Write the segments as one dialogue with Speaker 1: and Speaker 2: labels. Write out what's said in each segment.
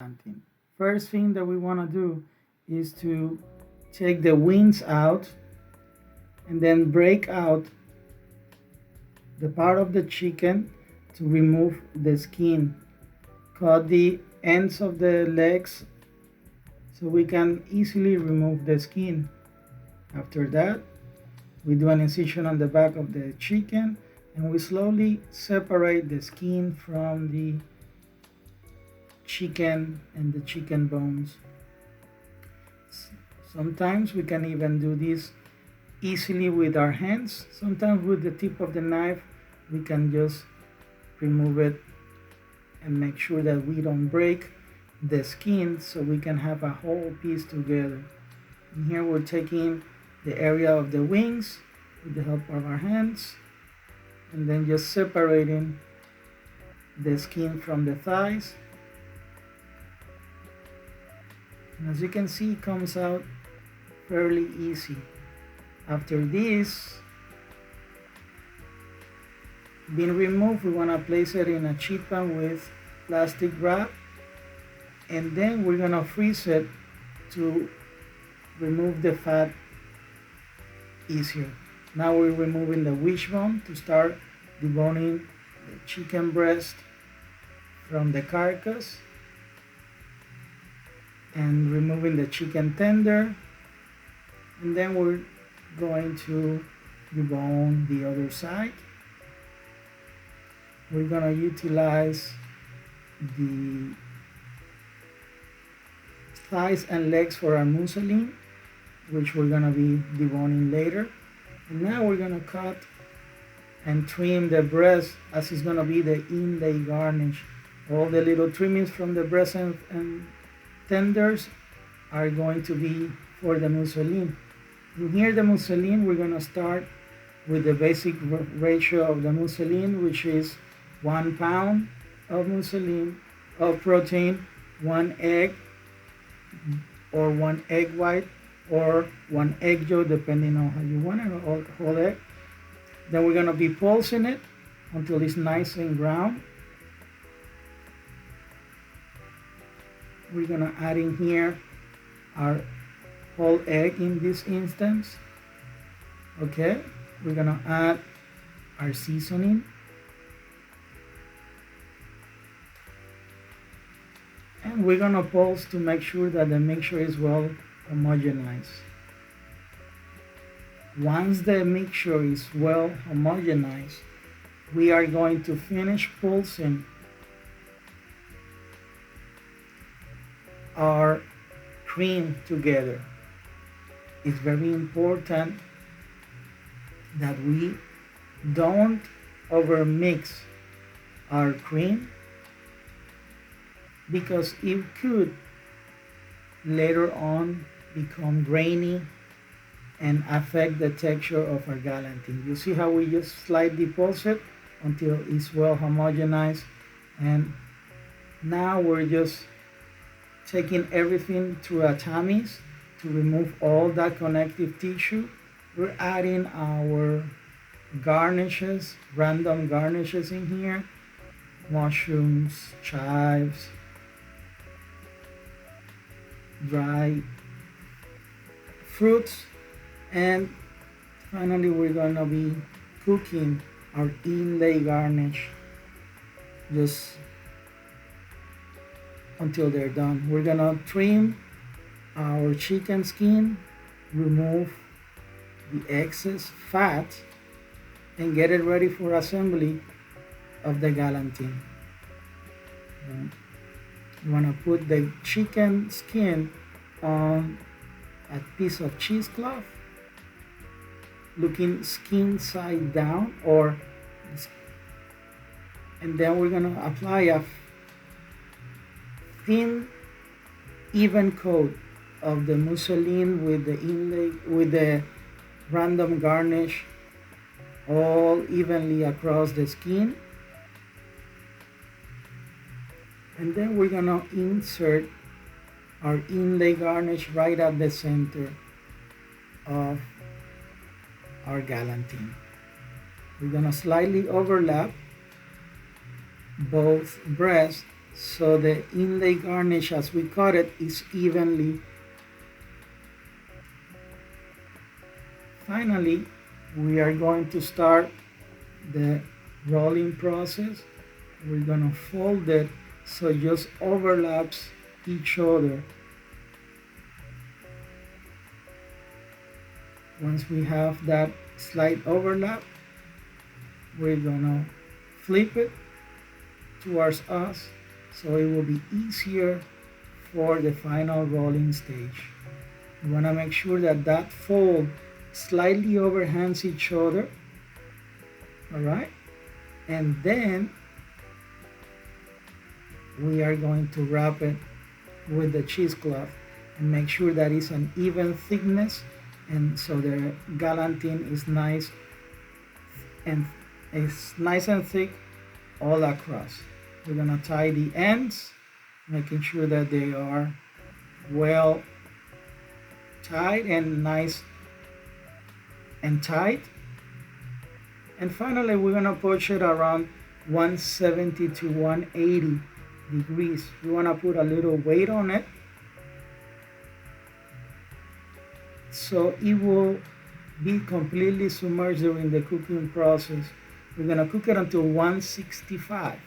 Speaker 1: Galantine. First thing that we want to do is to take the wings out and then break out the part of the chicken to remove the skin. Cut the ends of the legs so we can easily remove the skin. After that, we do an incision on the back of the chicken and we slowly separate the skin from the chicken and the chicken bones. Sometimes we can even do this easily with our hands. Sometimes with the tip of the knife we can just remove it and make sure that we don't break the skin so we can have a whole piece together. And here we're taking the area of the wings with the help of our hands and then just separating the skin from the thighs. And as you can see, it comes out fairly easy. After this being removed, we want to place it in a sheet pan with plastic wrap, and then we're going to freeze it to remove the fat easier. Now we're removing the wishbone to start deboning the chicken breast from the carcass and removing the chicken tender, and then we're going to debone the other side. We're going to utilize the thighs and legs for our mousseline, which we're going to be deboning later. And now we're going to cut and trim the breast as it's going to be the inlay garnish. All the little trimmings from the breast and tenders are going to be for the mousseline. And here the mousseline, we're going to start with the basic ratio of the mousseline, which is 1 pound of mousseline of protein, 1 egg or 1 egg white or 1 egg yolk, depending on how you want it, or whole egg. Then we're going to be pulsing it until it's nice and brown. We're going to add in here our whole egg in this instance. Okay, we're going to add our seasoning. And we're going to pulse to make sure that the mixture is well homogenized. Once the mixture is well homogenized, we are going to finish pulsing our cream together. It's very important that we don't overmix our cream, because it could later on become grainy and affect the texture of our galantine. You see how we just slightly pulse it until it's well homogenized, and now we're just taking everything through a tamis to remove all that connective tissue. We're adding our garnishes, random garnishes in here, mushrooms, chives, dry fruits, and finally we're gonna be cooking our inlay garnish just until they're done. We're gonna trim our chicken skin, remove the excess fat, and get it ready for assembly of the galantine. You want to put the chicken skin on a piece of cheesecloth, looking skin side down, and then we're going to apply a thin, even coat of the mousseline with the inlay, with the random garnish, all evenly across the skin. And then we're gonna insert our inlay garnish right at the center of our galantine. We're gonna slightly overlap both breasts so the inlay garnish as we cut it is evenly. Finally, we are going to start the rolling process. We're gonna fold it so it just overlaps each other. Once we have that slight overlap, we're gonna flip it towards us so it will be easier for the final rolling stage. You wanna make sure that that fold slightly overhangs each other, all right? And then we are going to wrap it with the cheesecloth and make sure that it's an even thickness, and so the galantine is nice and thick all across. We're gonna tie the ends, making sure that they are well tied and nice and tight. And finally, we're gonna push it around 170 to 180 degrees. We wanna put a little weight on it so it will be completely submerged during the cooking process. We're gonna cook it until 165.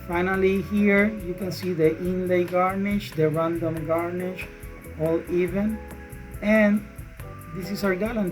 Speaker 1: Finally, here you can see the inlay garnish, the random garnish, all even, and this is our galantine.